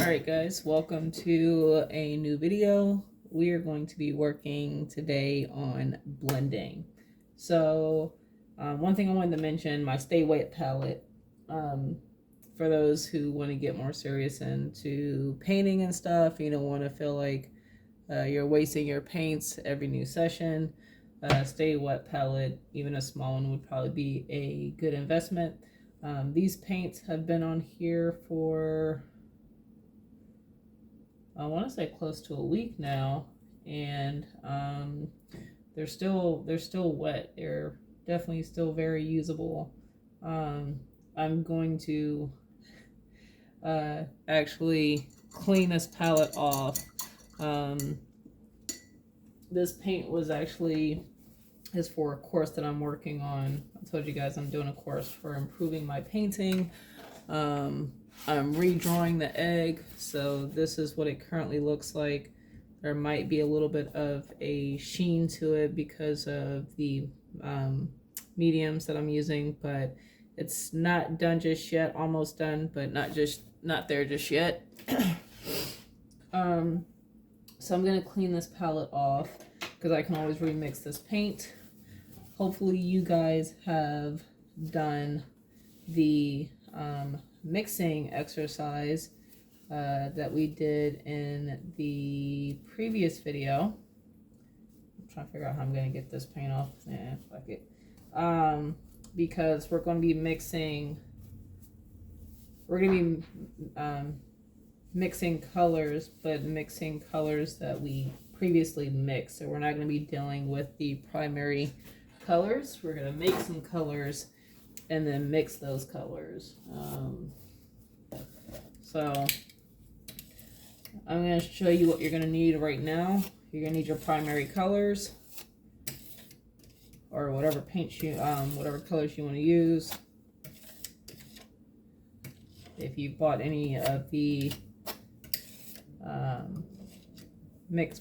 Alright guys, welcome to a new video. We are going to be working today on blending. So one thing I wanted to mention, my Stay Wet palette. For those who want to get more serious into painting and stuff, you don't want to feel like you're wasting your paints every new session. Stay Wet palette, even a small one, would probably be a good investment. These paints have been on here for, I want to say, close to a week now, and they're still wet. They're definitely still very usable. I'm going to actually clean this palette off. This paint was actually is for a course that I'm working on. I told you guys I'm doing a course for improving my painting. I'm redrawing the egg, so this is what it currently looks like. There might be a little bit of a sheen to it because of the mediums that I'm using, but it's not done just yet. Almost done, but not there just yet. So I'm gonna clean this palette off because I can always remix this paint. Hopefully you guys have done the mixing exercise that we did in the previous video. I'm trying to figure out how I'm going to get this paint off. Yeah, fuck it. Because we're going to be mixing, mixing colors, but mixing colors that we previously mixed. So we're not going to be dealing with the primary colors. We're going to make some colors and then mix those colors. So I'm going to show you what you're going to need right now. You're going to need your primary colors, or whatever paints you, whatever colors you want to use. If you bought any of the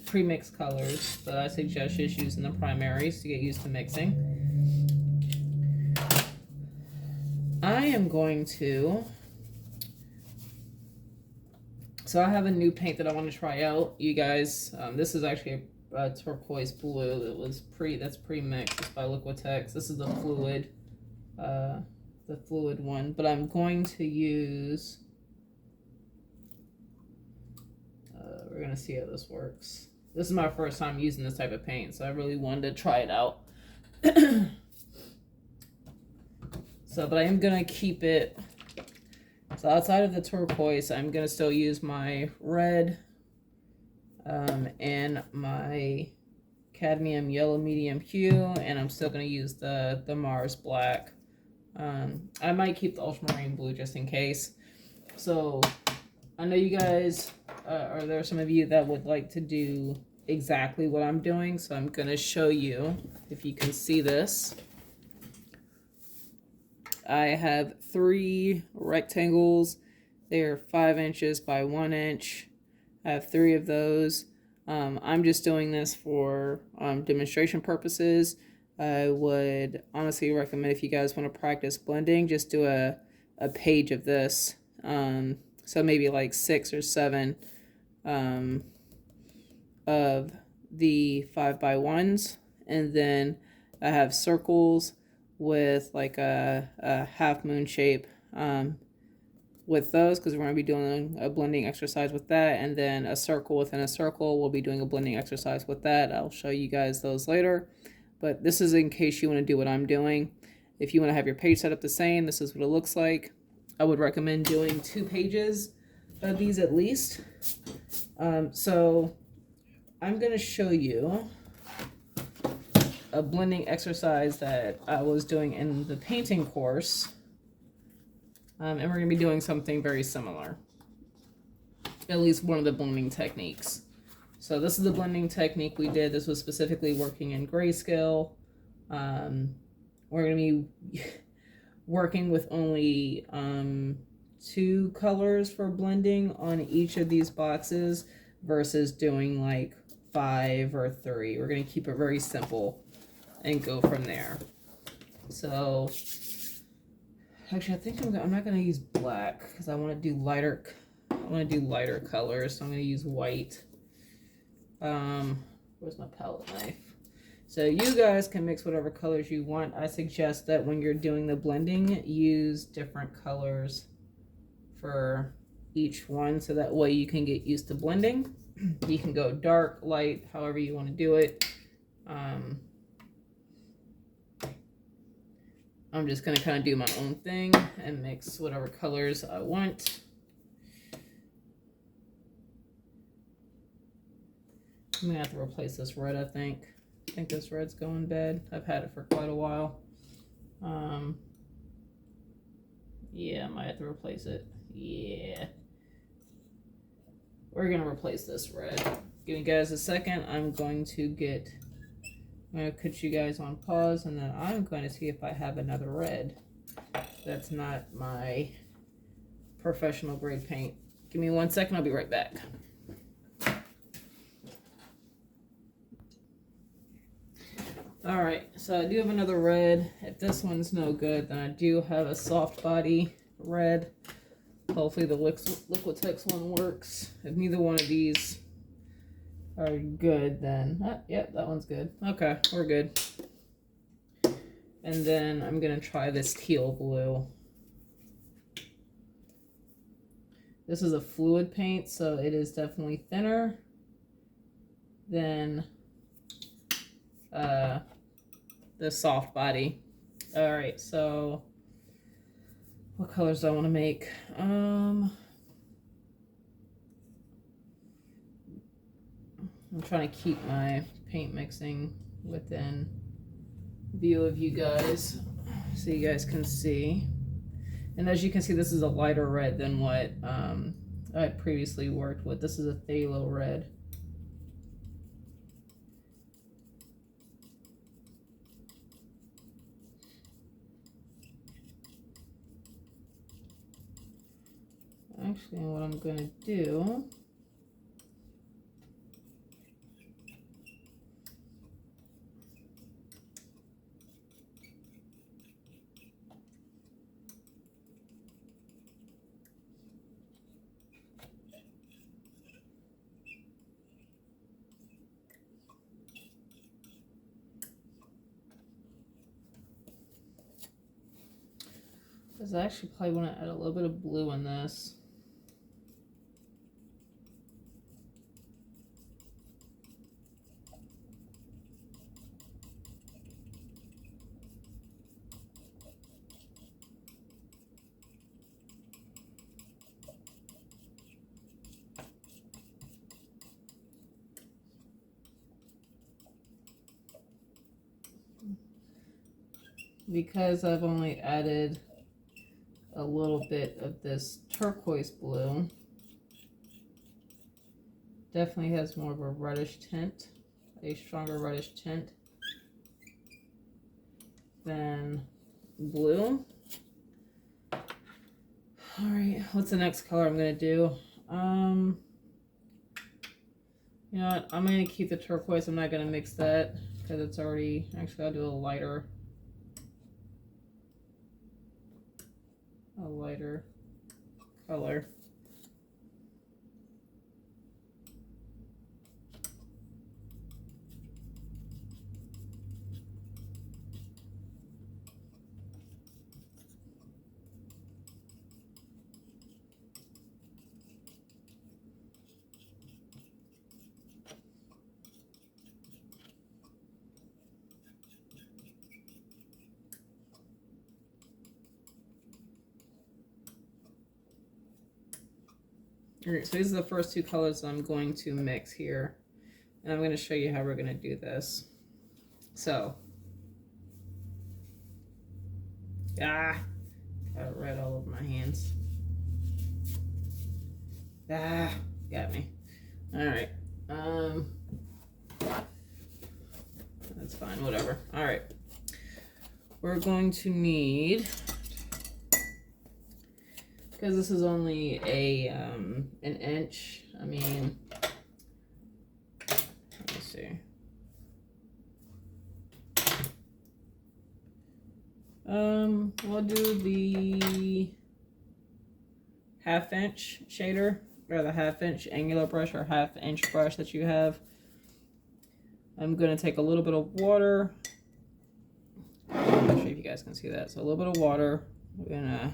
pre-mixed colors, but I suggest just using the primaries to get used to mixing. I am going to, so I have a new paint that I want to try out, you guys. This is actually a turquoise blue that was that's pre-mixed. It's by Liquitex. This is the fluid one, but I'm going to use, we're gonna see how this works. This is my first time using this type of paint, so I really wanted to try it out. So, but I am gonna keep it, so outside of the turquoise, I'm gonna still use my red and my cadmium yellow medium hue, and I'm still gonna use the Mars black. I might keep the ultramarine blue just in case. So I know you guys, or there are some of you that would like to do exactly what I'm doing, so I'm gonna show you, if you can see this. I have 3 rectangles. They're 5 inches by 1 inch. I have 3 of those. I'm just doing this for demonstration purposes. I would honestly recommend, if you guys want to practice blending, just do a page of this. So maybe like 6 or 7 of the 5x1s, and then I have circles with like a half moon shape with those, because we're going to be doing a blending exercise with that, and then a circle within a circle. We'll be doing a blending exercise with that. I'll show you guys those later, but this is in case you want to do what I'm doing. If you want to have your page set up the same, this is what it looks like. I would recommend doing 2 pages of these at least. So I'm going to show you a blending exercise that I was doing in the painting course, and we're going to be doing something very similar, at least one of the blending techniques. So this is the blending technique we did. This was specifically working in grayscale. We're going to be working with only 2 colors for blending on each of these boxes versus doing like 5 or 3. We're going to keep it very simple and go from there. So actually, I think I'm not going to use black because I want to do lighter want to do lighter colors, so I'm going to use white. Where's my palette knife? So you guys can mix whatever colors you want. I suggest that when you're doing the blending, use different colors for each one, so that way you can get used to blending. You can go dark, light, however you want to do it. I'm just going to kind of do my own thing and mix whatever colors I want. I'm going to have to replace this red, I think. I think this red's going bad. I've had it for quite a while. Yeah, I might have to replace it. Yeah. We're going to replace this red. Give me guys a second. I'm going to put you guys on pause, and then I'm going to see if I have another red that's not my professional grade paint. Give me 1 second. I'll be right back. All right, so I do have another red. If this one's no good, then I do have a soft body red. Hopefully the Liquitex one works. If neither one of these are good, then yep, that one's good. Okay, we're good. And then I'm gonna try this teal blue. This is a fluid paint, so it is definitely thinner than the soft body. All right, so what colors do I want to make? I'm trying to keep my paint mixing within view of you guys so you guys can see. And as you can see, this is a lighter red than what I previously worked with. This is a phthalo red. Actually, what I'm going to do is I actually probably want to add a little bit of blue in this. Because I've only added a little bit of this turquoise blue, definitely has more of a reddish tint, a stronger reddish tint than blue. All right, what's the next color I'm gonna do? You know what, I'm gonna keep the turquoise. I'm not gonna mix that because it's already, actually I'll do a lighter color. Alright, so these are the first two colors I'm going to mix here. And I'm going to show you how we're going to do this. So, got red all over my hands. Got me. Alright, that's fine, whatever. Alright, we're going to need, because this is only an inch, I mean, let me see. We'll do the 1/2 inch shader, or the 1/2 inch angular brush or 1/2 inch brush that you have. I'm going to take a little bit of water. I'm not sure if you guys can see that. So a little bit of water. I'm going to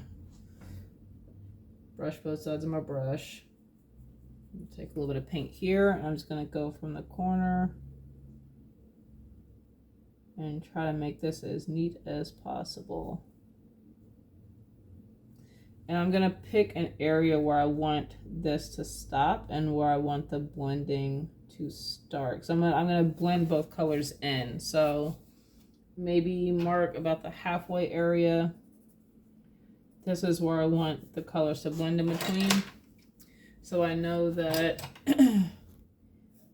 brush both sides of my brush. Take a little bit of paint here. I'm just going to go from the corner and try to make this as neat as possible. And I'm going to pick an area where I want this to stop and where I want the blending to start. So I'm going to blend both colors in. So maybe mark about the halfway area. This is where I want the colors to blend in between. So I know that,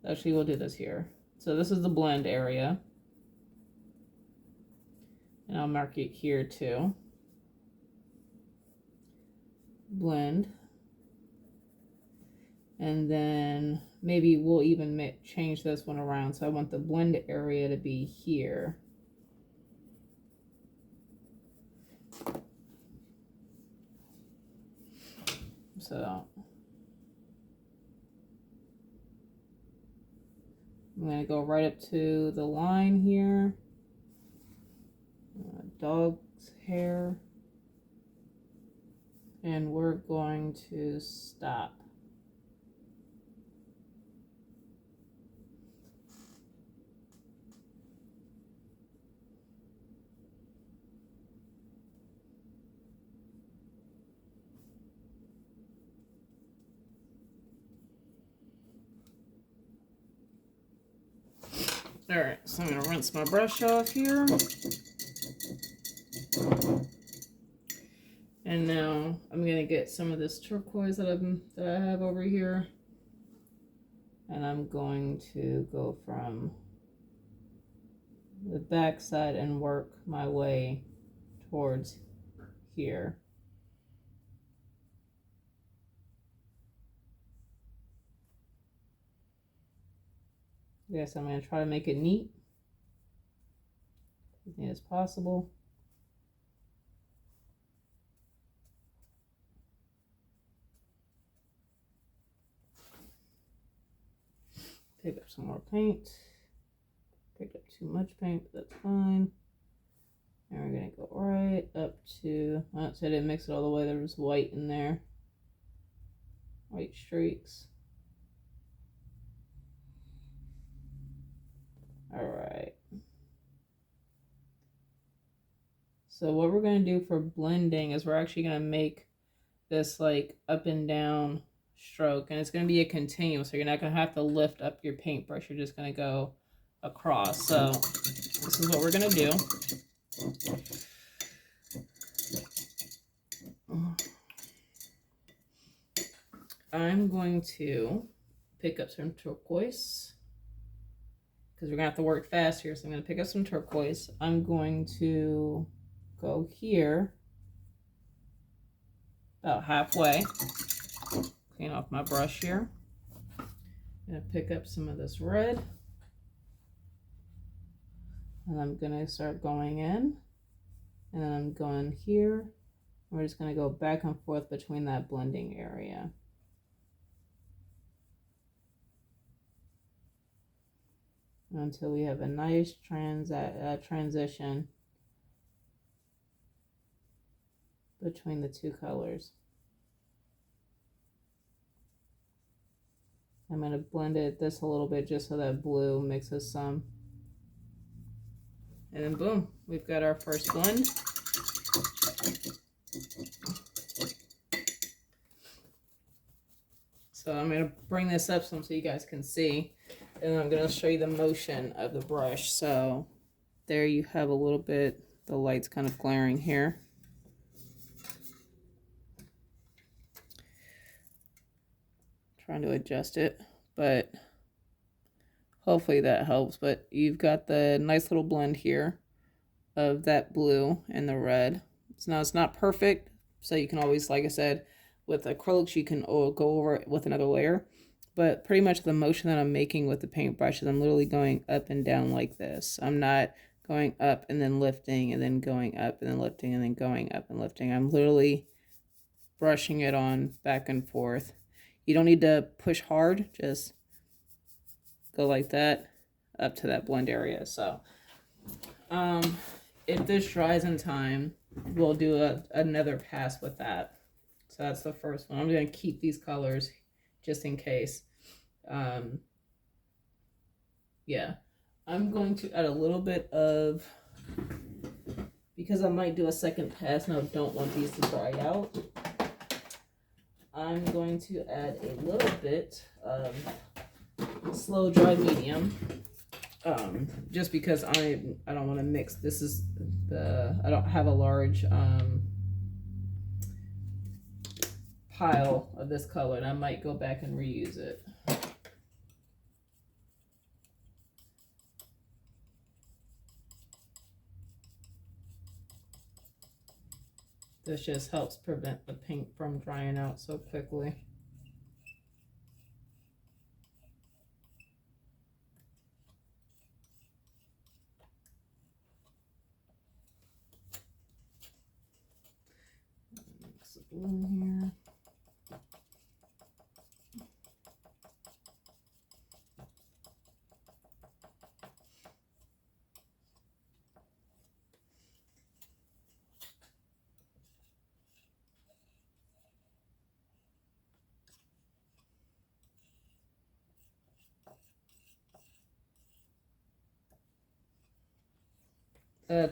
actually we'll do this here. So this is the blend area. And I'll mark it here too. Blend. And then maybe we'll even change this one around. So I want the blend area to be here. So I'm going to go right up to the line here. Dog's hair. And we're going to stop. All right, so I'm gonna rinse my brush off here. And now I'm gonna get some of this turquoise that I have over here. And I'm going to go from the back side and work my way towards here. Yes, I'm going to try to make it neat as neat as possible. Pick up some more paint. Picked up too much paint, but that's fine. And we're going to go right up to, oh, so I didn't mix it all the way. There was white in there. White streaks. All right. So what we're going to do for blending is we're actually going to make this like up and down stroke, and it's going to be a continuum, so you're not going to have to lift up your paintbrush. You're just going to go across. So this is what we're going to do. I'm going to pick up some turquoise because we're going to have to work fast here. So I'm going to pick up some turquoise. I'm going to go here about halfway. Clean off my brush here. I'm going to pick up some of this red. And I'm going to start going in. And then I'm going here. We're just going to go back and forth between that blending area. Until we have a nice transition between the two colors. I'm going to blend this a little bit just so that blue mixes some. And then boom, we've got our first blend. So I'm going to bring this up so you guys can see. And I'm going to show you the motion of the brush. So there you have a little bit, the light's kind of glaring here. Trying to adjust it, but hopefully that helps. But you've got the nice little blend here of that blue and the red. So now it's not perfect, so you can always, like I said, with acrylics you can go over it with another layer. But pretty much the motion that I'm making with the paintbrush is I'm literally going up and down like this. I'm not going up and then lifting and then going up and then lifting and then going up and lifting. I'm literally brushing it on back and forth. You don't need to push hard, just go like that up to that blend area. So if this dries in time, we'll do another pass with that. So that's the first one. I'm going to keep these colors just in case. Yeah, I'm going to add a little bit of, because I might do a second pass and I don't want these to dry out, I'm going to add a little bit of slow dry medium, just because I don't want to mix. This is I don't have a large pile of this color, and I might go back and reuse it. This just helps prevent the paint from drying out so quickly. Mix the blue here.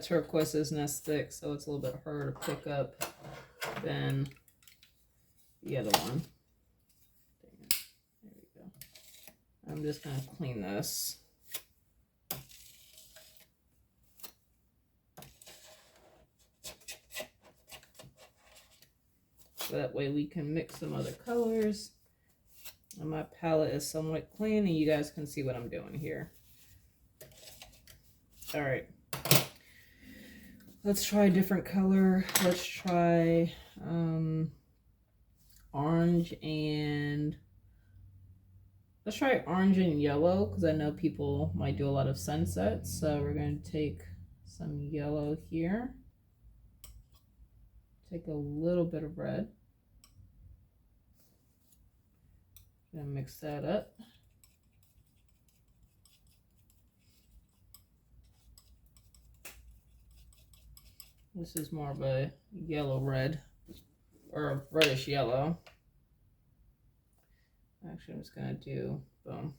Turquoise isn't as thick, so it's a little bit harder to pick up than the other one. There we go. I'm just going to clean this. So that way we can mix some other colors. And my palette is somewhat clean, and you guys can see what I'm doing here. All right. Let's try a different color. Let's try orange and yellow, because I know people might do a lot of sunsets. So we're going to take some yellow here. Take a little bit of red. Gonna mix that up. This is more of a yellow red, or a reddish yellow. Actually, I'm just gonna do boom.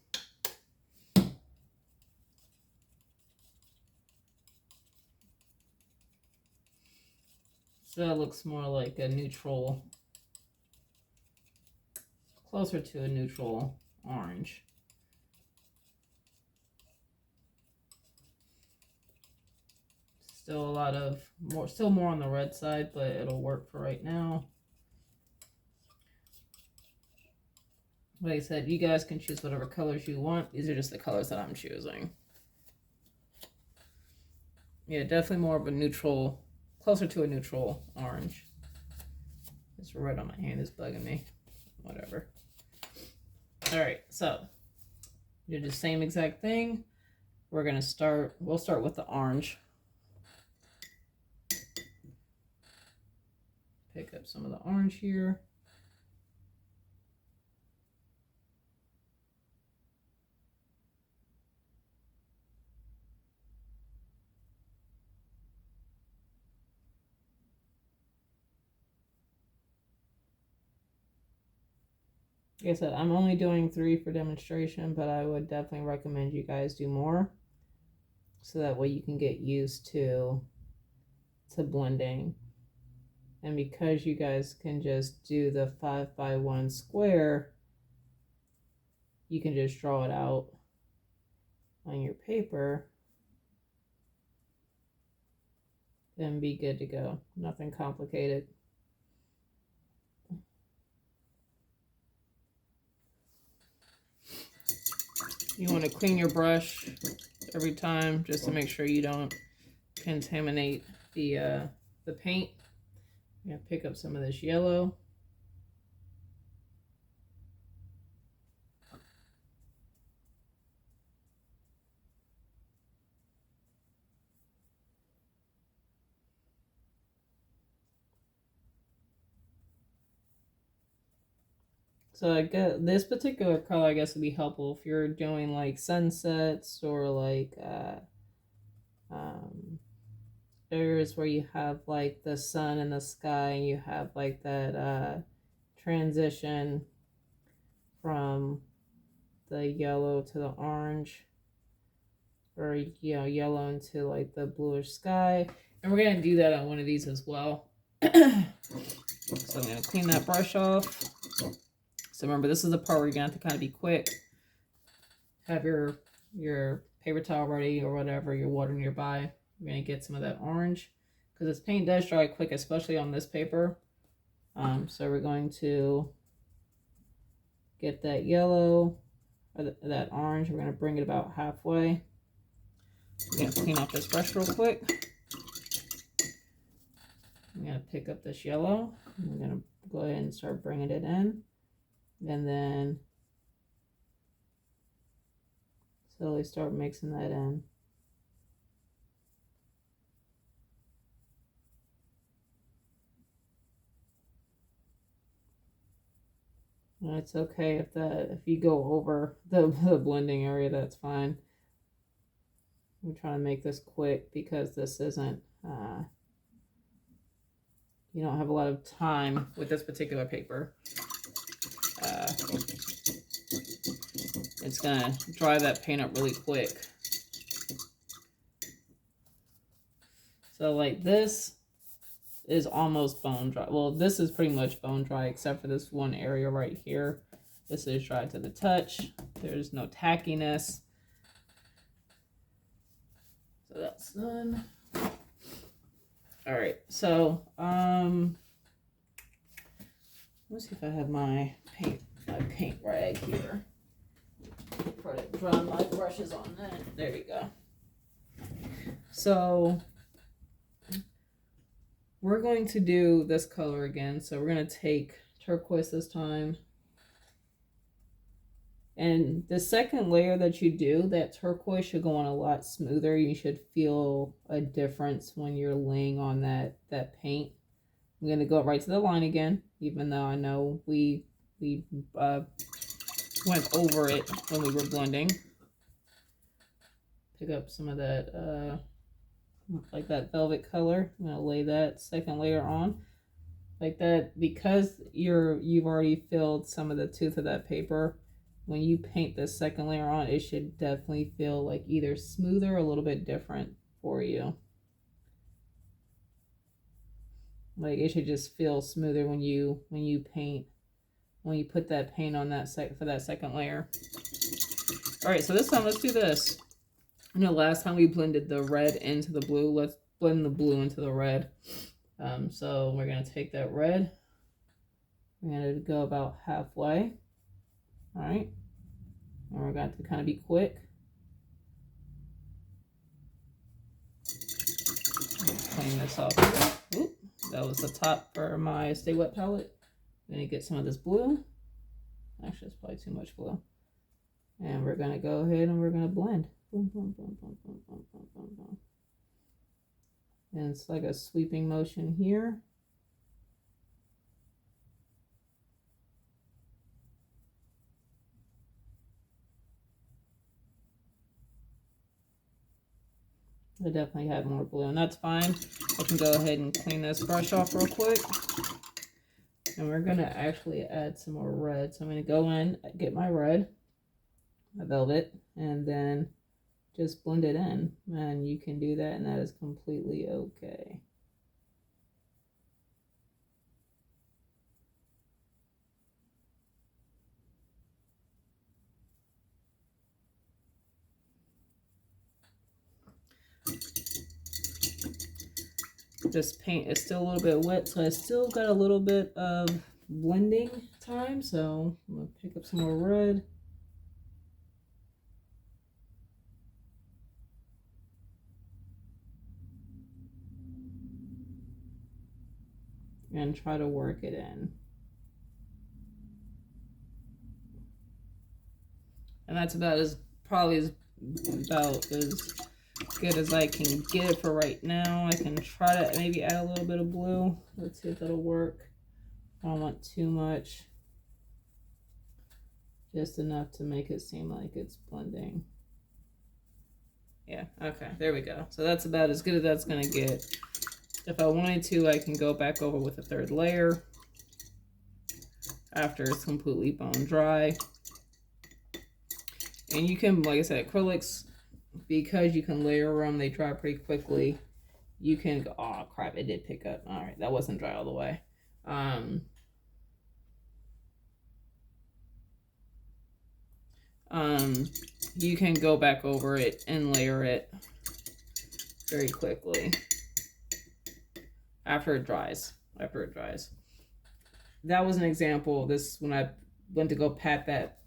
So that looks more like a neutral, closer to a neutral orange. Still a lot of still more on the red side, but it'll work for right now. Like I said, you guys can choose whatever colors you want. These are just the colors that I'm choosing. Yeah, definitely more of a neutral, closer to a neutral orange. This red on my hand is bugging me. Whatever. All right, so do the same exact thing. We're gonna start. We'll start with the orange. Pick up some of the orange here. Like I said, I'm only doing 3 for demonstration, but I would definitely recommend you guys do more, so that way you can get used to blending. And because you guys can just do the 5x1 square, you can just draw it out on your paper and be good to go. Nothing complicated. You want to clean your brush every time just to make sure you don't contaminate the paint. I'm going to pick up some of this yellow. So I guess this particular color, I guess, would be helpful if you're doing like sunsets or like um, areas where you have like the sun in the sky and you have like that transition from the yellow to the orange, or yellow into like the bluish sky. And we're gonna do that on one of these as well. So I'm gonna clean that brush off. So remember, this is the part where you're gonna have to kind of be quick. Have your paper towel ready or whatever, your water nearby. We're gonna get some of that orange because this paint does dry quick, especially on this paper. So we're going to get that yellow or that orange. We're gonna bring it about halfway. I'm gonna clean off this brush real quick. I'm gonna pick up this yellow. I'm gonna go ahead and start bringing it in, and then slowly start mixing that in. And it's okay if you go over the blending area, that's fine. I'm trying to make this quick because this isn't you don't have a lot of time with this particular paper. It's gonna dry that paint up really quick. So like this is almost bone dry. Well, this is pretty much bone dry except for this one area right here. This is dry to the touch. There's no tackiness. So that's done. All right, so let's see if I have my paint rag here. Try to dry my brushes on that. There we go. So we're going to do this color again. So we're going to take turquoise this time. And the second layer that you do, that turquoise should go on a lot smoother. You should feel a difference when you're laying on that paint. I'm going to go right to the line again, even though I know we went over it when we were blending. Pick up some of that, like that velvet color. I'm going to lay that second layer on like that because you've already filled some of the tooth of that paper. When you paint this second layer on, it should definitely feel like either smoother or a little bit different for you. Like it should just feel smoother when you paint, when you put that paint on that for that second layer. All right, so this time let's do this. You know, last time we blended the red into the blue. Let's blend the blue into the red. So we're gonna take that red. We're gonna go about halfway. All right, and we're going to kind of be quick. Clean this off here. Oop, that was the top for my Stay Wet palette. I'm going to get some of this blue. Actually, it's probably too much blue. And we're going to go ahead and we're going to blend. Boom, boom, boom, boom, boom, boom, boom, boom, boom. And it's like a sweeping motion here. I definitely had more blue, and that's fine. I can go ahead and clean this brush off real quick. And we're going to actually add some more red. So I'm going to go in, get my red, my velvet, and then just blend it in. And you can do that, and that is completely okay. This paint is still a little bit wet, so I still got a little bit of blending time. So I'm going to pick up some more red. And try to work it in. And that's about as good as I can get it for right now. I can try to maybe add a little bit of blue. Let's see if that'll work. I don't want too much. Just enough to make it seem like it's blending. Yeah, okay, there we go. So that's about as good as that's gonna get. If I wanted to, I can go back over with a third layer after it's completely bone dry. And you can, like I said, acrylics, because you can layer them, they dry pretty quickly. You can go, oh crap, it did pick up. All right, that wasn't dry all the way. You can go back over it and layer it very quickly after it dries. That was an example. This, when I went to go pat that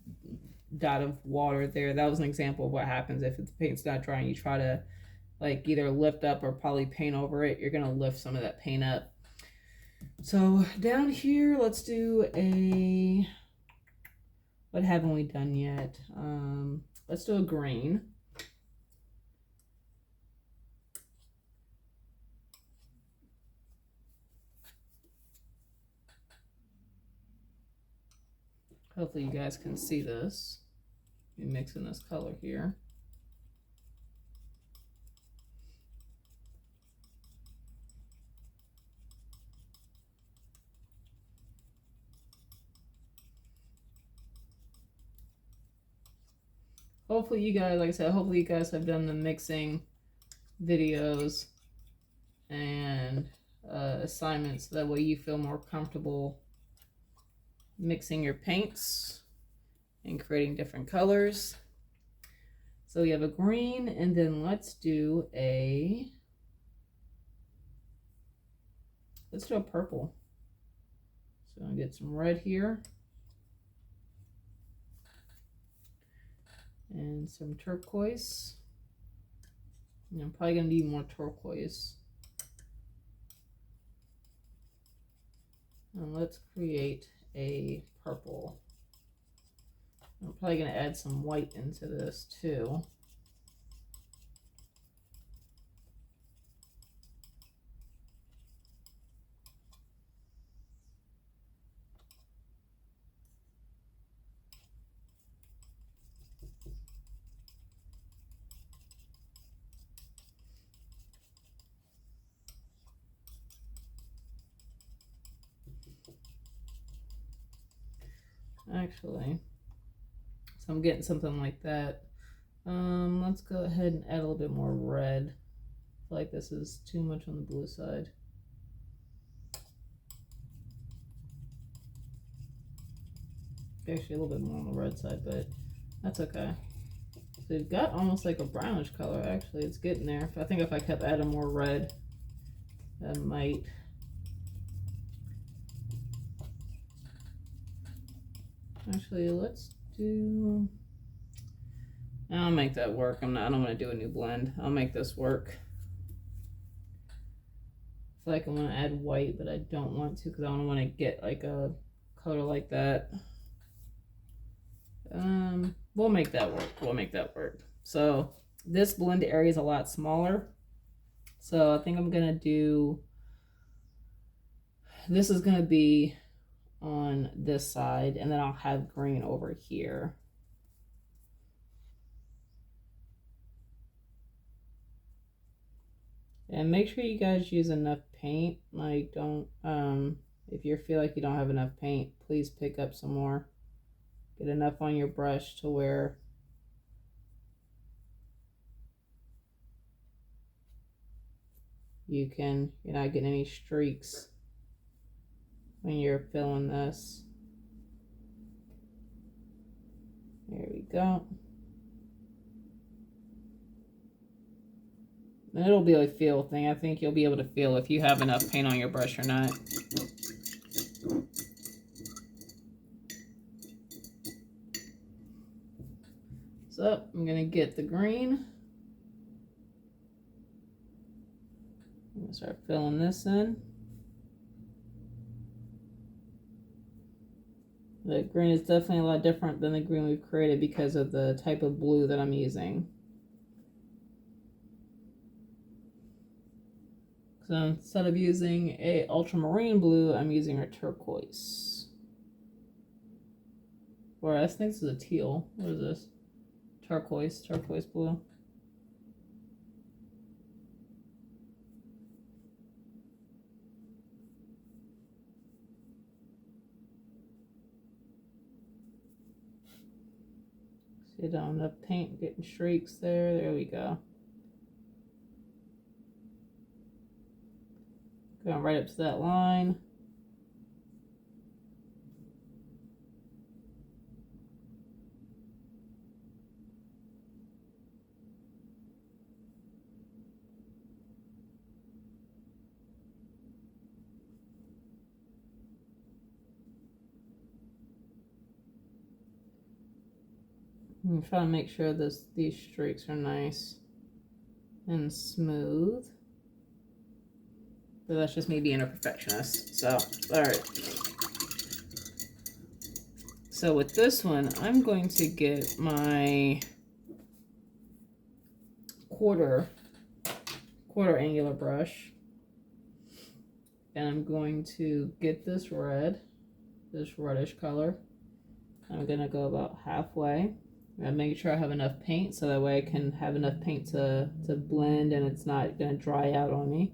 dot of water there, that was an example of what happens if the paint's not dry and you try to like either lift up or probably paint over it. You're gonna lift some of that paint up. So down here, let's do a, what haven't we done yet? Let's do a green. Hopefully you guys can see this. Be mixing this color here. Hopefully you guys, like I said, hopefully you guys have done the mixing videos and assignments. That way you feel more comfortable mixing your paints and creating different colors. So we have a green, and then let's do a purple. So I'm gonna get some red here and some turquoise. And I'm probably gonna need more turquoise. And let's create a purple. I'm probably gonna add some white into this too. Actually, so I'm getting something like that. Let's go ahead and add a little bit more red. I feel like this is too much on the blue side. Actually, a little bit more on the red side, but that's okay. So we've got almost like a brownish color. Actually, it's getting there. I think if I kept adding more red, that might. Actually, let's do. I'll make that work. I don't want to do a new blend. I'll make this work. I feel like I want to add white, but I don't want to because I don't want to get like a color like that. We'll make that work. So this blend area is a lot smaller. So I think I'm gonna do, this is gonna be on this side, and then I'll have green over here. And make sure you guys use enough paint. Like, don't, if you feel like you don't have enough paint, please pick up some more. Get enough on your brush to where you're not getting any streaks when you're filling this. There we go. And it'll be a feel thing. I think you'll be able to feel if you have enough paint on your brush or not. So I'm gonna get the green. I'm gonna start filling this in. The green is definitely a lot different than the green we've created because of the type of blue that I'm using. So instead of using a ultramarine blue, I'm using a turquoise. Or I think this is a teal. What is this? Turquoise blue. See down the paint getting streaks there. There we go. Going right up to that line. I'm trying to make sure these streaks are nice and smooth. But that's just me being a perfectionist. So, alright. So with this one, I'm going to get my quarter angular brush. And I'm going to get this red, this reddish color. I'm going to go about halfway. And make sure I have enough paint so that way I can have enough paint to blend and it's not going to dry out on me.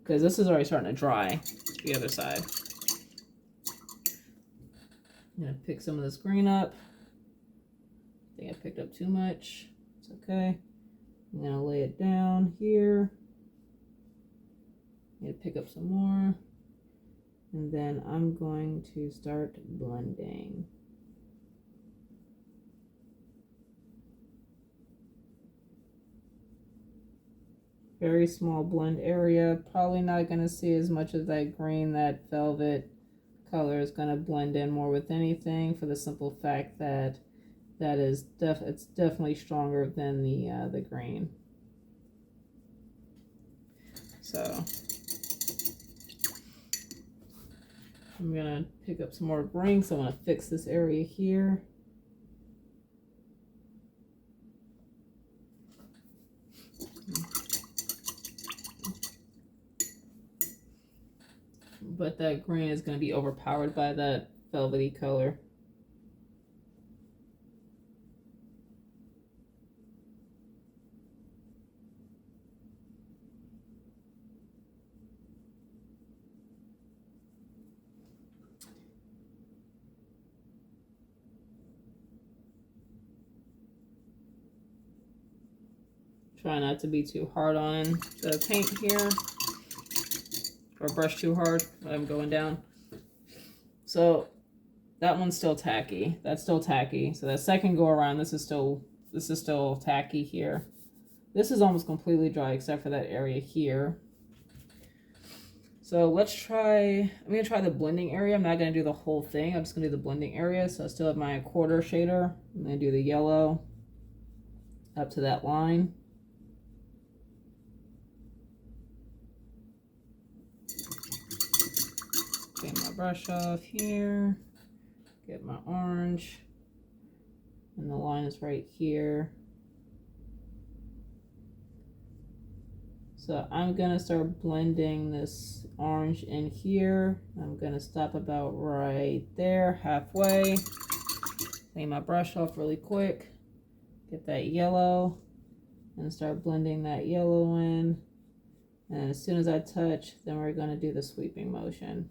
Because this is already starting to dry, the other side. I'm going to pick some of this green up. I think I picked up too much. It's okay. I'm going to lay it down here. I'm going to pick up some more. And then I'm going to start blending. Very small blend area. Probably not going to see as much of that green. That velvet color is going to blend in more with anything for the simple fact that it's definitely stronger than the green. So I'm going to pick up some more green. So I'm going to fix this area here. But that green is going to be overpowered by that velvety color. Try not to be too hard on the paint here. Or brush too hard when I'm going down. So that one's still tacky. That's still tacky. So that second go around, this is still tacky here. This is almost completely dry except for that area here. So let's try, I'm gonna try the blending area. I'm not gonna do the whole thing. I'm just gonna do the blending area. So I still have my quarter shader. I'm gonna do the yellow up to that line. Get my brush off here, get my orange, and the line is right here. So I'm gonna start blending this orange in here. I'm gonna stop about right there, halfway. Clean my brush off really quick, get that yellow, and start blending that yellow in. And as soon as I touch, then we're gonna do the sweeping motion.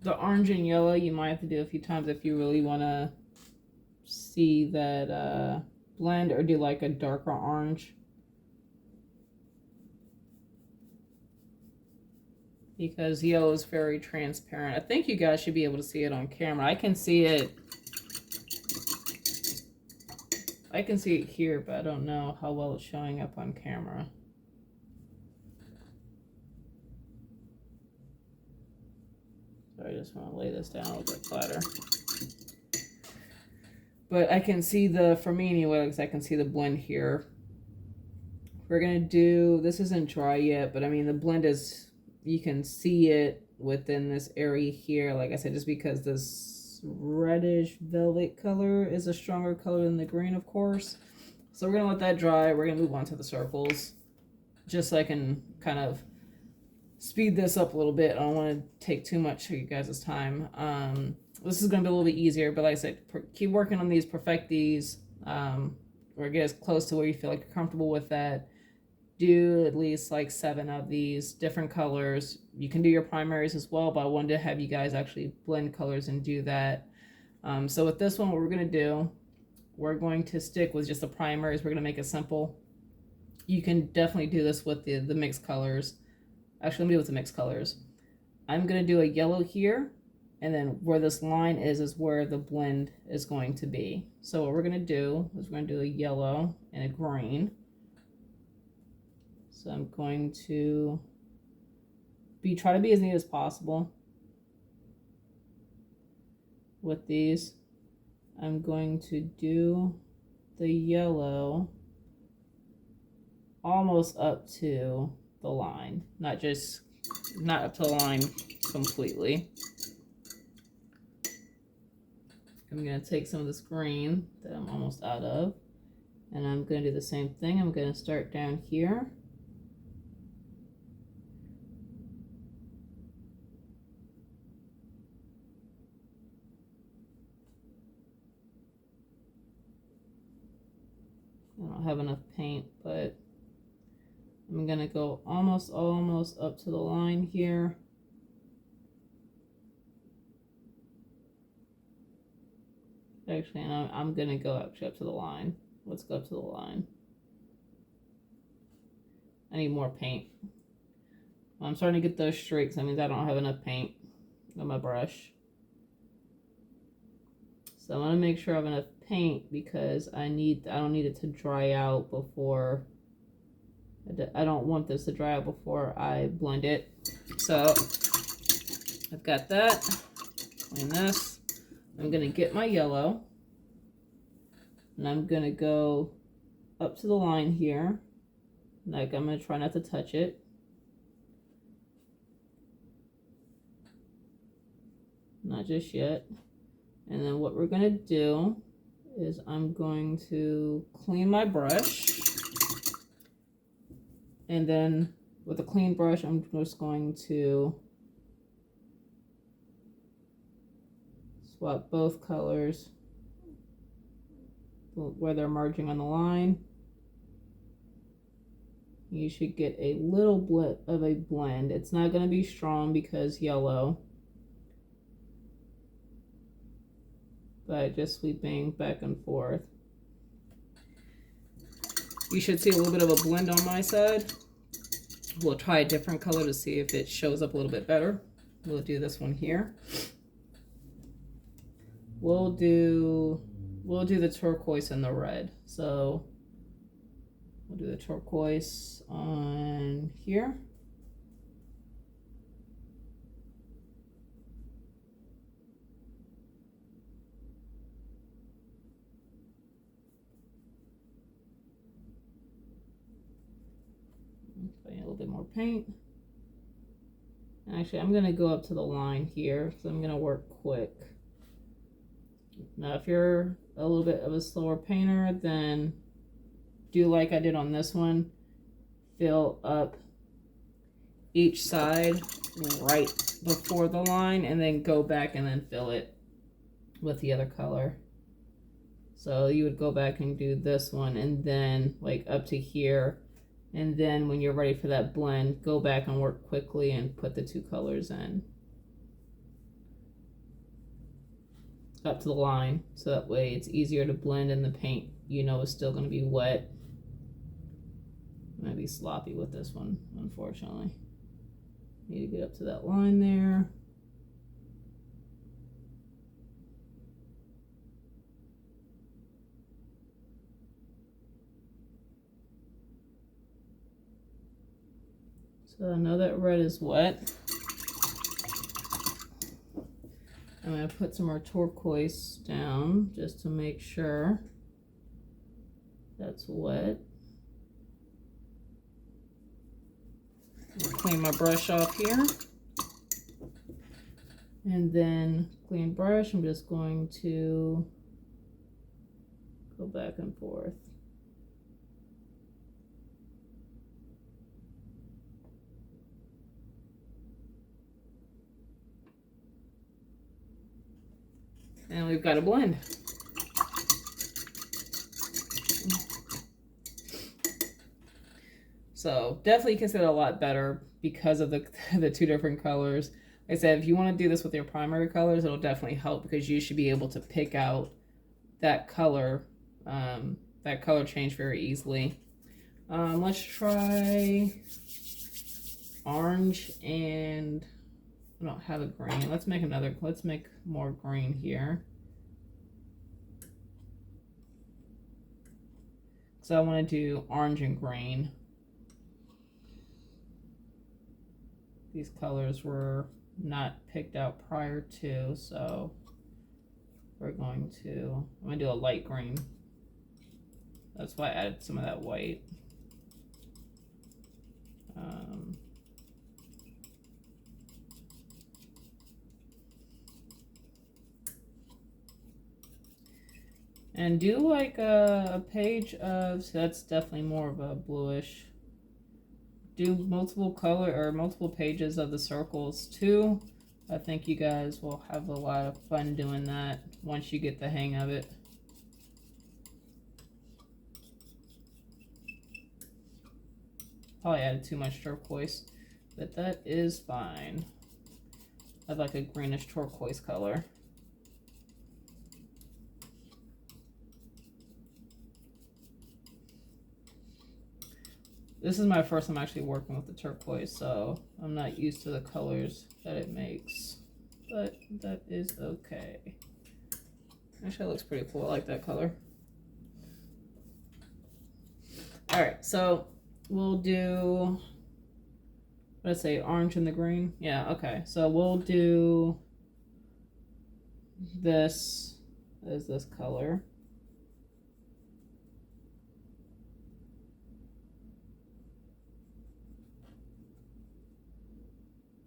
The orange and yellow you might have to do a few times if you really want to see that blend, or do like a darker orange, because yellow is very transparent. I think you guys should be able to see it on camera. I can see it here, but I don't know how well it's showing up on camera. So I just want to lay this down a little bit flatter. But I can see for me anyway, because I can see the blend here. We're gonna do, this isn't dry yet, but I mean the blend is, you can see it within this area here, like I said, just because this reddish velvet color is a stronger color than the green, of course. So we're gonna let that dry. We're gonna move on to the circles, just so I can kind of speed this up a little bit. I don't want to take too much of you guys' time. This is gonna be a little bit easier, but like I said, keep working on these, perfect these, or get as close to where you feel like you're comfortable with that. Do at least like 7 of these different colors. You can do your primaries as well, but I wanted to have you guys actually blend colors and do that. So with this one, what we're gonna do, we're going to stick with just the primaries. We're gonna make it simple. You can definitely do this with the mixed colors. Actually, let me do it with the mixed colors. I'm gonna do a yellow here, and then where this line is where the blend is going to be. So what we're gonna do is we're gonna do a yellow and a green. So I'm going to try to be as neat as possible with these. I'm going to do the yellow almost up to the line, not up to the line completely. I'm going to take some of this green that I'm almost out of, and I'm going to do the same thing. I'm going to start down here. I don't have enough paint, but I'm gonna go almost up to the line here. Actually, I'm gonna go actually up to the line. Let's go up to the line. I need more paint. I'm starting to get those streaks. That means I don't have enough paint on my brush. So I want to make sure I have enough paint because I don't need it to dry out before. I don't want this to dry out before I blend it. So I've got that. Clean this. I'm gonna get my yellow, and I'm gonna go up to the line here. Like, I'm gonna try not to touch it. Not just yet. And then what we're gonna do is I'm going to clean my brush. And then with a clean brush, I'm just going to swap both colors where they're merging on the line. You should get a little bit of a blend. It's not going to be strong because yellow, but just sweeping back and forth. You should see a little bit of a blend on my side. We'll try a different color to see if it shows up a little bit better. We'll do this one here. We'll do the turquoise and the red. So we'll do the turquoise on here. A little bit more paint. Actually, I'm going to go up to the line here, so I'm going to work quick. Now, if you're a little bit of a slower painter, then do like I did on this one. Fill up each side right before the line, and then go back and then fill it with the other color. So you would go back and do this one, and then like up to here. And then when you're ready for that blend, go back and work quickly and put the two colors in. Up to the line, so that way it's easier to blend in the paint. You know it's still going to be wet. I'm going to be sloppy with this one, unfortunately. Need to get up to that line there. So I know that red is wet. I'm going to put some more turquoise down just to make sure that's wet. I'll clean my brush off here. And then clean brush, I'm just going to go back and forth. And we've got a blend. So definitely consider a lot better because of the two different colors. Like I said, if you want to do this with your primary colors, it'll definitely help because you should be able to pick out that color change very easily. Let's try orange, and I don't have a green. Let's make more green here. So I want to do orange and green. These colors were not picked out prior to, so I'm going to do a light green. That's why I added some of that white. And do like a page of, so that's definitely more of a bluish. Do multiple pages of the circles too. I think you guys will have a lot of fun doing that once you get the hang of it. Probably added too much turquoise, but that is fine. I like a greenish turquoise color. This is my first time actually working with the turquoise, so I'm not used to the colors that it makes, but that is okay. Actually, it looks pretty cool. I like that color. All right, so we'll do, let's say orange and the green. Yeah, okay. So we'll do this as this color.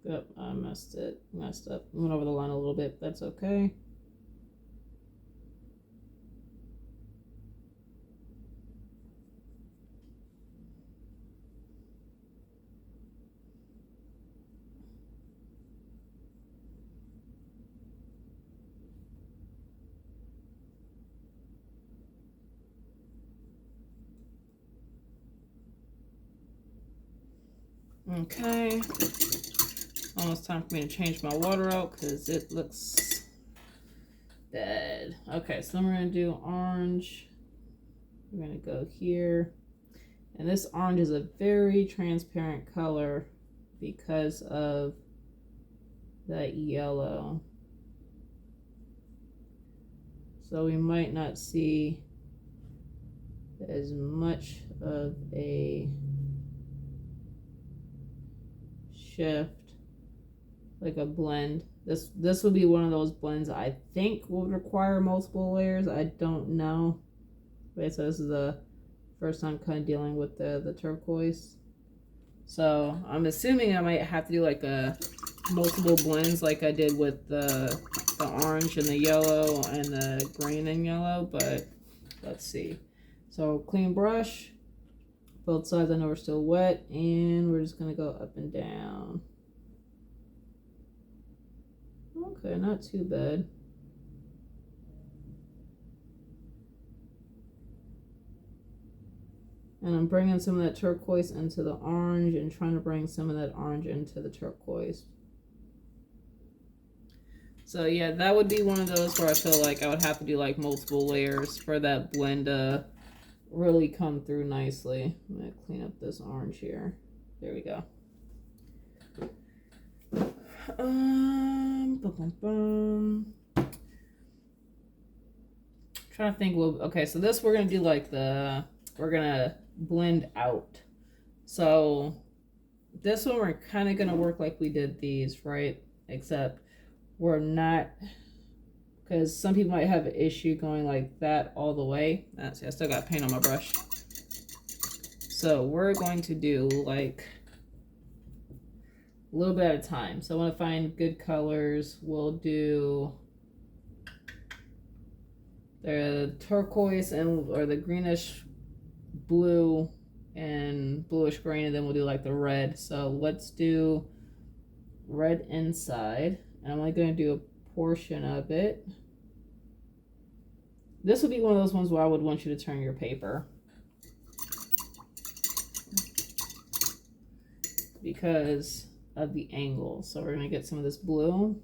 Yep, I messed up. Went over the line a little bit. That's okay. Okay. Almost time for me to change my water out because it looks bad. Okay, so we're going to do orange. We're going to go here. And this orange is a very transparent color because of that yellow. So we might not see as much of a shift, like a blend. This would be one of those blends I think will require multiple layers. I don't know. Okay, so this is the first time kind of dealing with the turquoise. So I'm assuming I might have to do like a multiple blends like I did with the orange and the yellow and the green and yellow, but let's see. So clean brush, both sides. I know we're still wet, and we're just gonna go up and down. Okay, not too bad. And I'm bringing some of that turquoise into the orange and trying to bring some of that orange into the turquoise. So yeah, that would be one of those where I feel like I would have to do like multiple layers for that blend to really come through nicely. I'm gonna clean up this orange here. There we go. Trying to think. Well, okay, so this we're gonna do like we're gonna blend out. So this one we're kind of gonna work like we did these, right? Except we're not because some people might have an issue going like that all the way. See, I still got paint on my brush. So we're going to do like a little bit at a time. So I want to find good colors. We'll do the turquoise or the greenish blue and bluish green, and then we'll do like the red. So let's do red inside, and I'm only going to do a portion of it. This would be one of those ones where I would want you to turn your paper, because of the angle. So we're going to get some of this blue.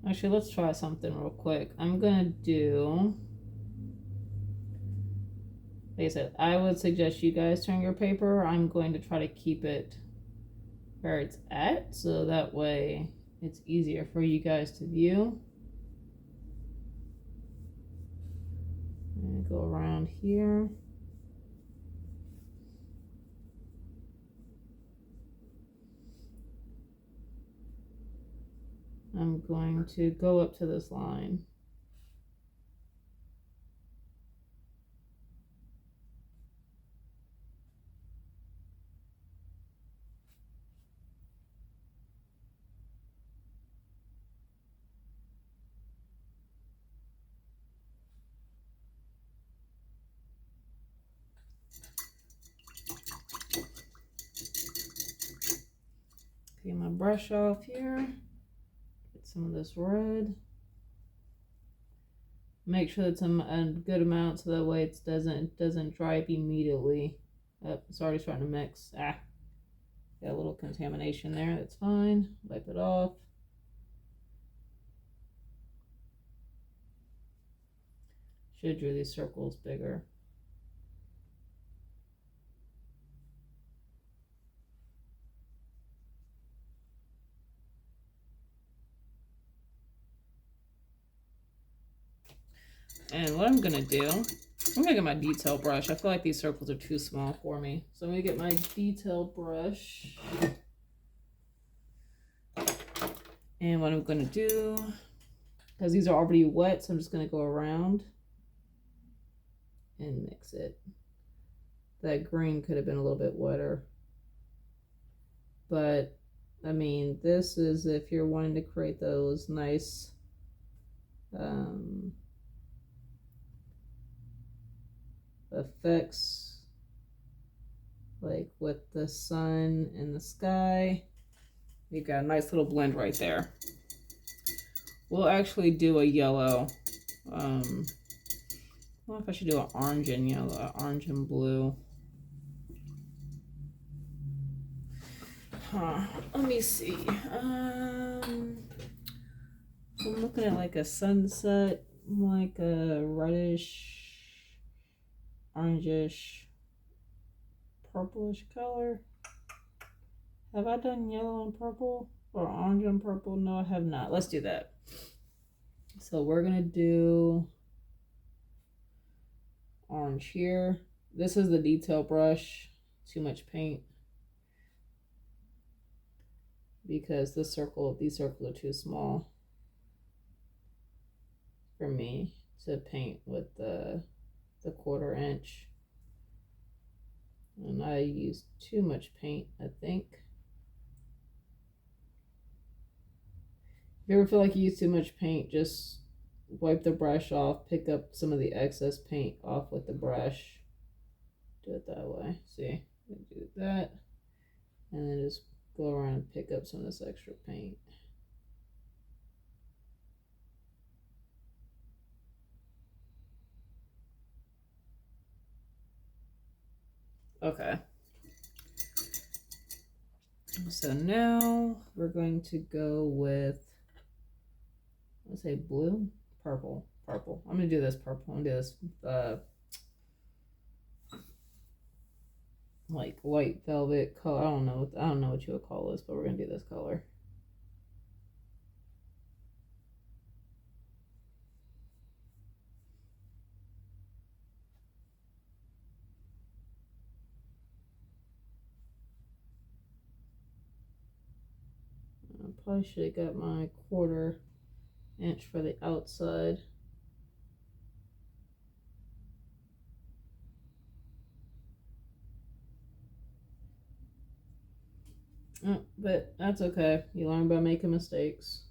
Actually, let's try something real quick. I'm going to do, like I said, I would suggest you guys turn your paper. I'm going to try to keep it where it's at, so that way it's easier for you guys to view. Go around here. I'm going to go up to this line. Get my brush off here. Get some of this red. Make sure it's a good amount so that way it doesn't dry up immediately. Oh, it's already starting to mix. Got a little contamination there. That's fine. Wipe it off. Should have drew these circles bigger. And what I'm gonna do, I'm gonna get my detail brush. I feel like these circles are too small for me. So I'm gonna get my detail brush. And what I'm gonna do, because these are already wet, so I'm just gonna go around and mix it. That green could have been a little bit wetter. But, I mean, this is if you're wanting to create those nice effects, like with the sun and the sky. You got a nice little blend right there. We'll actually do a yellow. I don't know if I should do an orange and yellow, orange and blue. Let me see. I'm looking at like a sunset, like a reddish, orangish, purplish color. Have I done yellow and purple or orange and purple? No, I have not. Let's do that. So we're gonna do orange here. This is the detail brush. Too much paint, because these circles are too small for me to paint with the 1/4 inch. And I used too much paint, I think. If you ever feel like you use too much paint, just wipe the brush off, pick up some of the excess paint off with the brush. Do it that way. See, do that, and then just go around and pick up some of this extra paint. Okay. So now we're going to go with, let's say blue, purple. I'm gonna do this purple. I'm gonna do this like light velvet color. I don't know what you would call this, but we're gonna do this color. probably should have got my 1/4 inch for the outside. But that's okay. You learn by making mistakes.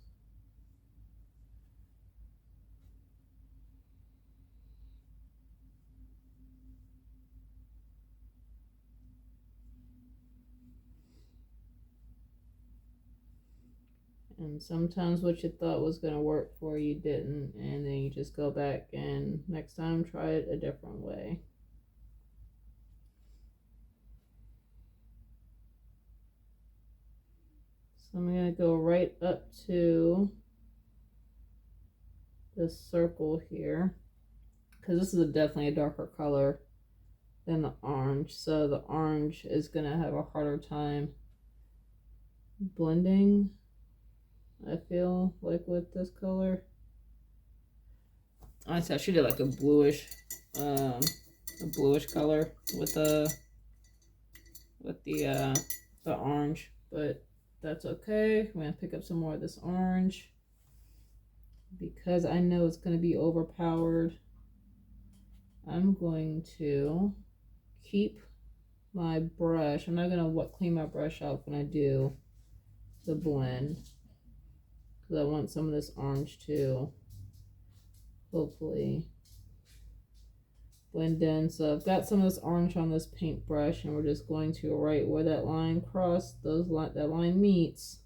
And sometimes what you thought was going to work for you didn't, and then you just go back and next time try it a different way. So I'm going to go right up to this circle here, because this is definitely a darker color than the orange, so the orange is going to have a harder time blending, I feel like, with this color. Honestly, I should do like a bluish color with the orange, but that's okay. I'm gonna pick up some more of this orange because I know it's gonna be overpowered. I'm going to keep my brush. I'm not gonna clean my brush out when I do the blend because I want some of this orange to hopefully blend in. So I've got some of this orange on this paintbrush, and we're just going to right where that line that line meets,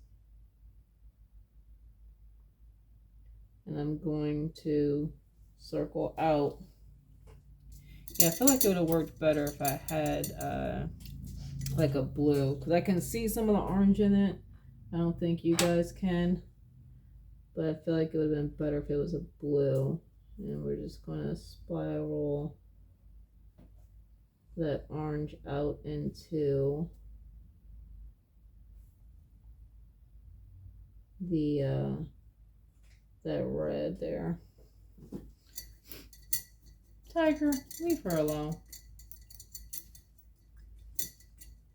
and I'm going to circle out. Yeah, I feel like it would have worked better if I had like a blue, because I can see some of the orange in it. I don't think you guys can, but I feel like it would have been better if it was a blue. And we're just going to spiral that orange out into the that red there. Tiger, leave her alone.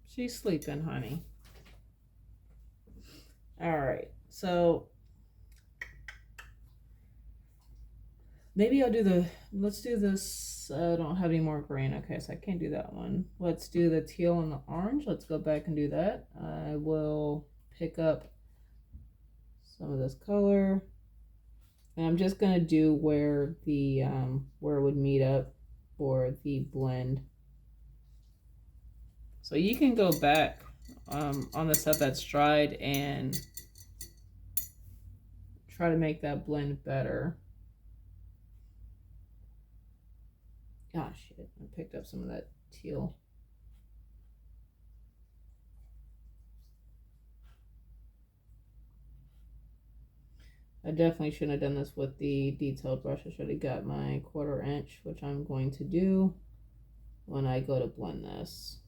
She's sleeping, honey. All right, so maybe I'll do let's do this. I don't have any more green. Okay, so I can't do that one. Let's do the teal and the orange. Let's go back and do that. I will pick up some of this color. And I'm just gonna do where the where it would meet up for the blend. So you can go back on the stuff that's dried and try to make that blend better. Ah, shit, I picked up some of that teal. I definitely shouldn't have done this with the detailed brush. I should have got my 1/4 inch, which I'm going to do when I go to blend this.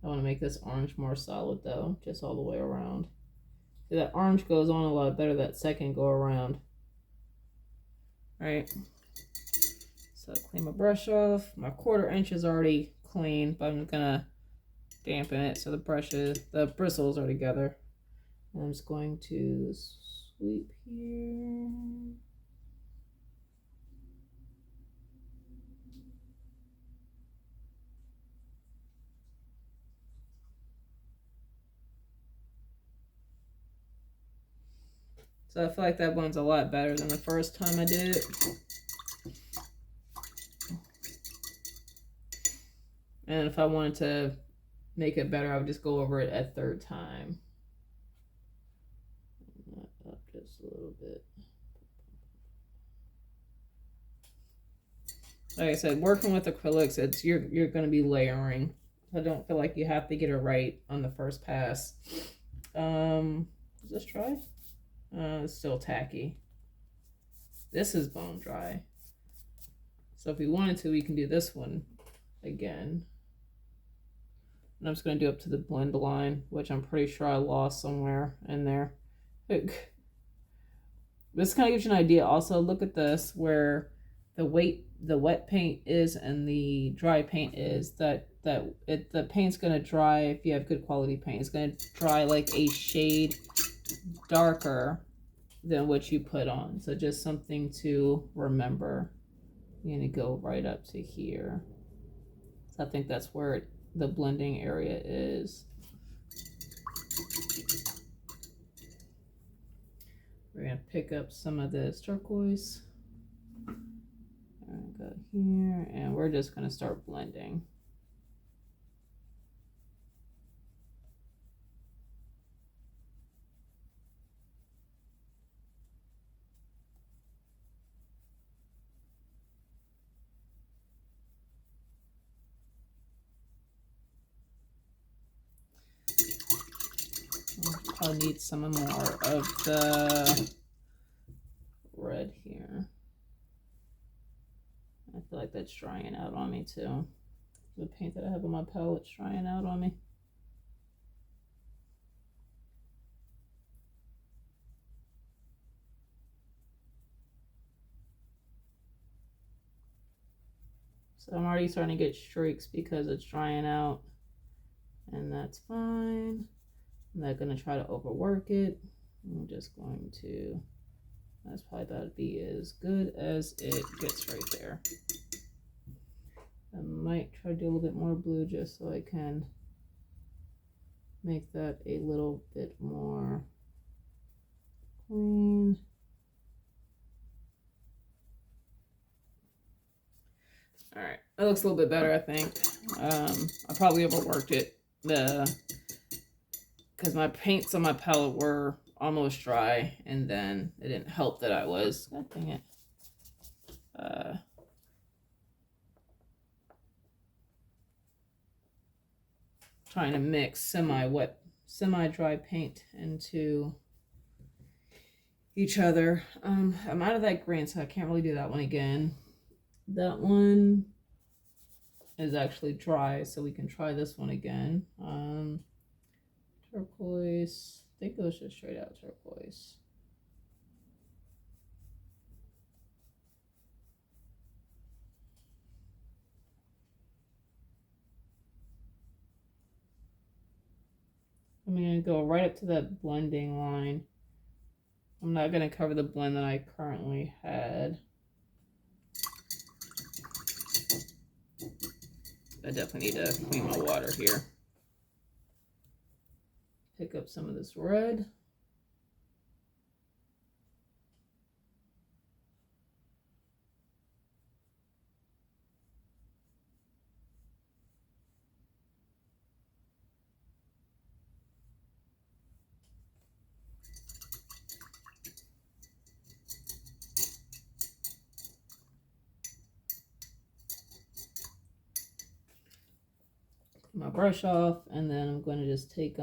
I want to make this orange more solid though, just all the way around. See, that orange goes on a lot better that second go around. All right. So clean my brush off. My 1/4 inch is already clean, but I'm gonna dampen it so the bristles are together. And I'm just going to sweep here. So I feel like that one's a lot better than the first time I did it. And if I wanted to make it better, I would just go over it a third time. Up just a little bit. Like I said, working with acrylics, you're going to be layering. I don't feel like you have to get it right on the first pass. Is this dry? It's still tacky. This is bone dry. So if we wanted to, we can do this one again. And I'm just going to do up to the blend line, which I'm pretty sure I lost somewhere in there. This kind of gives you an idea. Also, look at this, where the weight the wet paint is and the dry paint is, the paint's gonna dry, if you have good quality paint, it's gonna dry like a shade darker than what you put on. So just something to remember. You're gonna go right up to here. So I think that's where the blending area is. We're gonna pick up some of this turquoise. I'm gonna go here, and we're just gonna start blending. I'll need some more of the red here. I feel like that's drying out on me too. The paint that I have on my palette's drying out on me. So I'm already starting to get streaks because it's drying out, and that's fine. I'm not gonna try to overwork it. I'm just going to, that's probably about to be as good as it gets right there. I might try to do a little bit more blue just so I can make that a little bit more clean. All right, that looks a little bit better, I think. I probably overworked it, because my paints on my palette were almost dry, and then it didn't help that I was, god dang it, trying to mix semi-wet, semi-dry paint into each other. I'm out of that green, so I can't really do that one again. That one is actually dry, so we can try this one again. Turquoise, I think it was just straight out turquoise. I'm gonna go right up to that blending line. I'm not gonna cover the blend that I currently had. I definitely need to clean my water here. Pick up some of this red. My brush off, and then I'm going to just take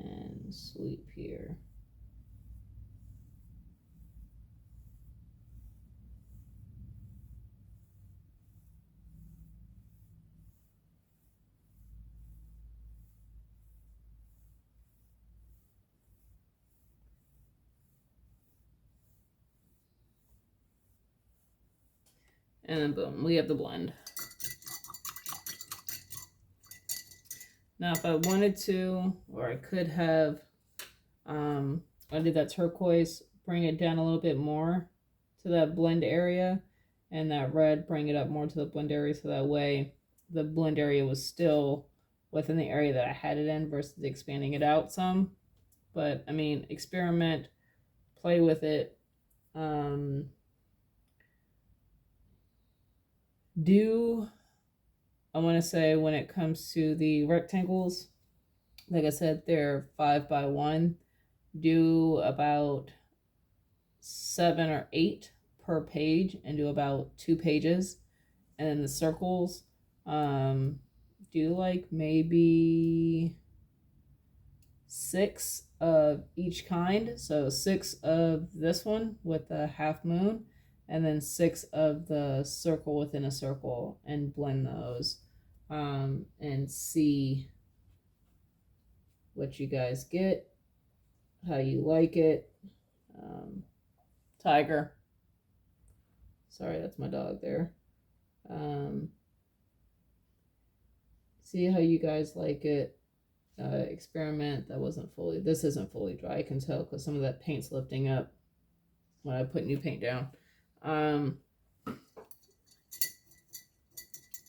and sweep here. And then boom, we have the blend. Now if I wanted to, or I could have, I did that turquoise, bring it down a little bit more to that blend area, and that red, bring it up more to the blend area, so that way the blend area was still within the area that I had it in versus expanding it out some. But I mean, experiment, play with it. I want to say when it comes to the rectangles, like I said, they're 5 by 1. Do about 7 or 8 per page and do about 2 pages. And then the circles, do like maybe 6 of each kind. So 6 of this one with the half moon, and then 6 of the circle within a circle, and blend those, and see what you guys get, how you like it. Tiger. Sorry, that's my dog there. See how you guys like it. Experiment. This isn't fully dry, I can tell, because some of that paint's lifting up when I put new paint down.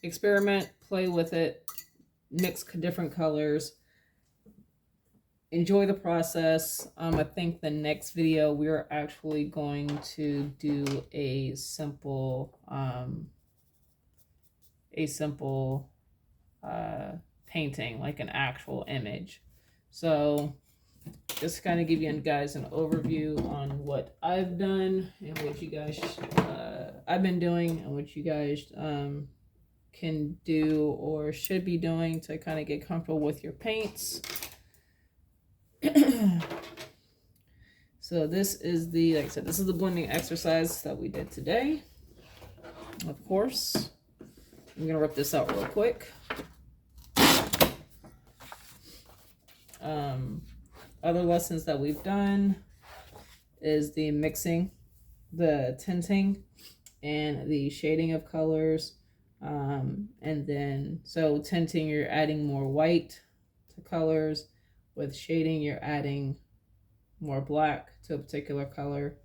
Experiment, play with it, mix different colors, enjoy the process. I think the next video we're actually going to do a simple painting, like an actual image. So just kind of give you guys an overview on what I've done and what you guys I've been doing and what you guys can do or should be doing to kind of get comfortable with your paints. So this is the, like I said, this is the blending exercise that we did today. Of course, I'm gonna rip this out real quick. Other lessons that we've done is the mixing, the tinting, and the shading of colors. And then, so tinting, you're adding more white to colors. With shading, you're adding more black to a particular color.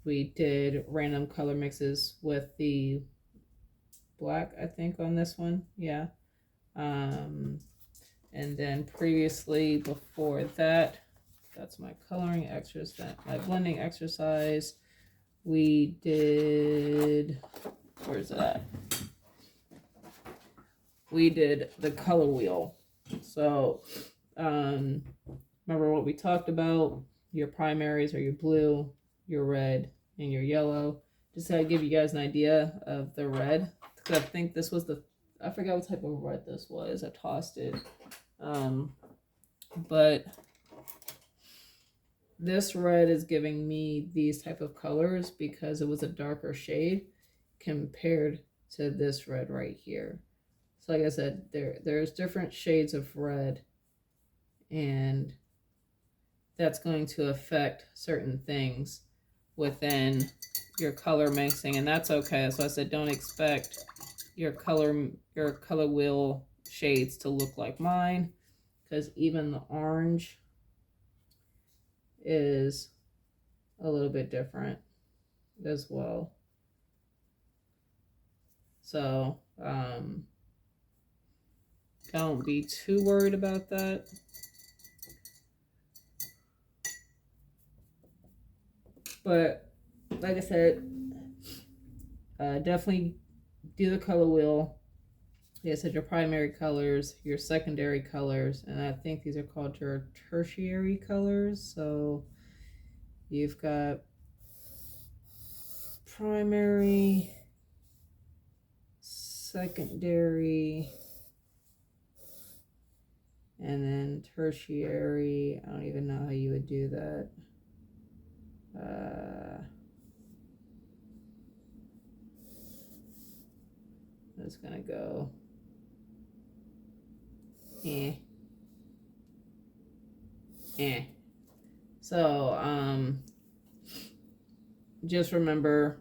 We did random color mixes with the black, I think, on this one. Yeah. And then previously, before that, that's my coloring exercise, my blending exercise. We did, where's it at? We did the color wheel. So, remember what we talked about? Your primaries are your blue, your red, and your yellow. Just to give you guys an idea of the red. Because I think this was I forgot what type of red this was. I tossed it. But this red is giving me these type of colors because it was a darker shade compared to this red right here. So like I said, there's different shades of red, and that's going to affect certain things within your color mixing, and that's okay. So I said don't expect your color wheel shades to look like mine, because even the orange is a little bit different as well. So don't be too worried about that. But like I said, definitely do the color wheel. Like I said, your primary colors, your secondary colors, and I think these are called your tertiary colors. So you've got primary, secondary, and then tertiary. I don't even know how you would do that. I'm just gonna go So just remember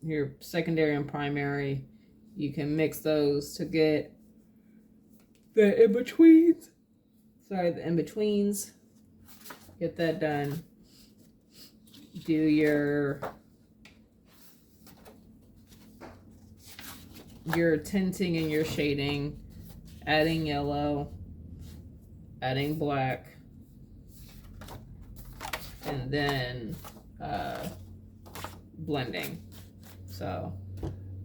your secondary and primary, you can mix those to get the in-betweens. Sorry, the in-betweens. Get that done. Do your tinting and your shading, adding yellow, adding black, and then blending. So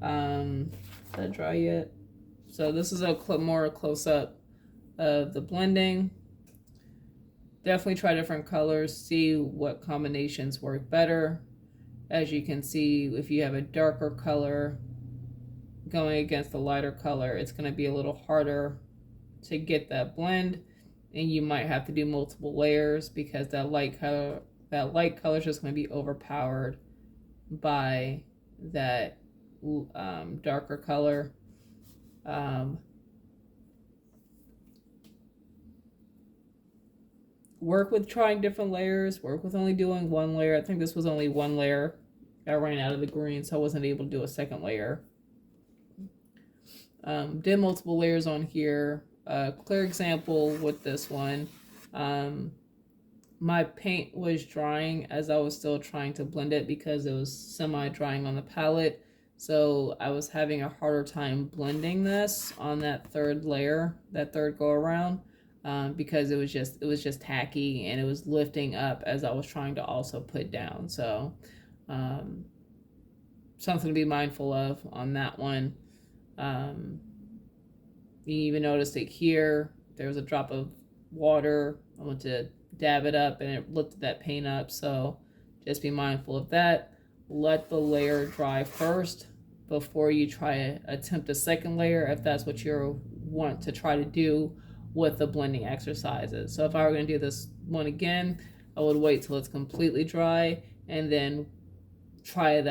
is that dry yet? So this is a more close-up of the blending. Definitely try different colors, see what combinations work better. As you can see, if you have a darker color going against a lighter color, it's going to be a little harder to get that blend, and you might have to do multiple layers because that light color is just going to be overpowered by that darker color. Work with trying different layers, work with only doing one layer. I think this was only one layer I ran out of the green, so I wasn't able to do a second layer. Did multiple layers on here. Clear example with this one. My paint was drying as I was still trying to blend it because it was semi-drying on the palette. So I was having a harder time blending this on that third layer, that third go around, because it was just tacky and it was lifting up as I was trying to also put down. So something to be mindful of on that one. You even noticed it here. There was a drop of water. I went to dab it up and it lifted that paint up. So just be mindful of that. Let the layer dry first before you try to attempt a second layer if that's what you want to try to do with the blending exercises. So if I were going to do this one again, I would wait till it's completely dry and then try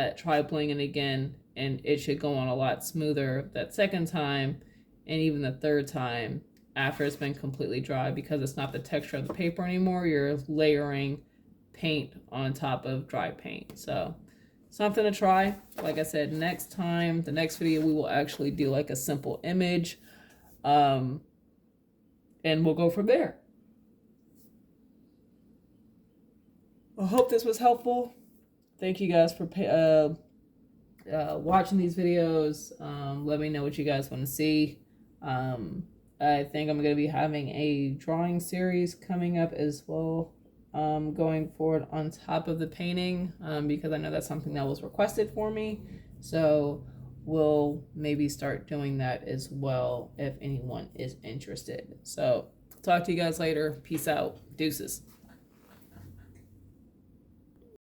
blending again, and it should go on a lot smoother that second time and even the third time after it's been completely dry, because it's not the texture of the paper anymore. You're layering paint on top of dry paint. So something to try. Like I said, next time, the next video, we will actually do like a simple image, and we'll go from there. I hope this was helpful. Thank you guys for watching these videos. Let me know what you guys want to see. I think I'm going to be having a drawing series coming up as well, going forward on top of the painting, because I know that's something that was requested for me. So we'll maybe start doing that as well if anyone is interested. So talk to you guys later. Peace out. Deuces.